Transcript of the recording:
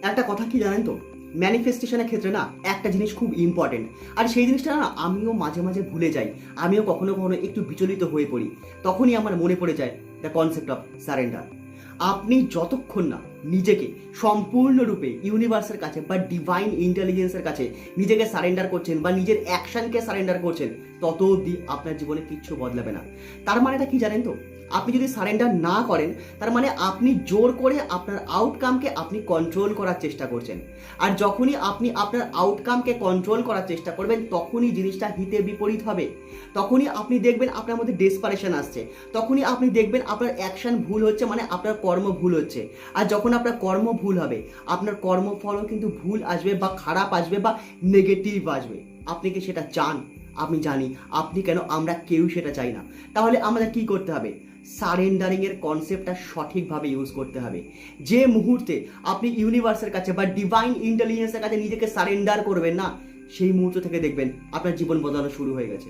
একটা কথা কি জানেন তো, ম্যানিফেস্টেশনের ক্ষেত্রে না একটা জিনিস খুব ইম্পর্টেন্ট, আর সেই জিনিসটা না আমিও মাঝে মাঝে ভুলে যাই, আমিও কখনো কখনো একটু বিচলিত হয়ে পড়ি। তখনই আমার মনে পড়ে যায় দ্য কনসেপ্ট অফ সারেন্ডার। আপনি যতক্ষণ না নিজেকে সম্পূর্ণরূপে ইউনিভার্সের কাছে বা ডিভাইন ইন্টেলিজেন্সের কাছে নিজেকে সারেন্ডার করছেন বা নিজের অ্যাকশনকে সারেন্ডার করছেন, তত অবধি আপনার জীবনে কিচ্ছু বদলাবে না। তার মানেটা কি জানেন তো, আপনি যদি সারেন্ডার না করেন তার মানে আপনি জোর করে আপনার আউটকামকে আপনি কন্ট্রোল করার চেষ্টা করছেন। আর যখনই আপনি আপনার আউটকামকে কন্ট্রোল করার চেষ্টা করবেন তখনই জিনিসটা হিতে বিপরীত হবে। তখনই আপনি দেখবেন আপনার মধ্যে ডেসপারেশন আসছে, তখনই আপনি দেখবেন আপনার অ্যাকশন ভুল হচ্ছে, মানে আপনার কর্ম ভুল হচ্ছে। আর যখন আপনার কর্ম ভুল হবে আপনার কর্মফলও কিন্তু ভুল আসবে বা খারাপ আসবে বা নেগেটিভ আসবে। আপনি কি সেটা চান? আমি জানি আপনি কেন, আমরা কেউ সেটা চাই না। তাহলে আমাদের কি করতে হবে? সারেন্ডারিংয়ের কনসেপ্টটা সঠিকভাবে ইউজ করতে হবে। যে মুহূর্তে আপনি ইউনিভার্সের কাছে বা ডিভাইন ইন্টেলিজেন্সের কাছে নিজেকে সারেন্ডার করবেন না, সেই মুহূর্ত থেকে দেখবেন আপনার জীবন বদলানো শুরু হয়ে গেছে।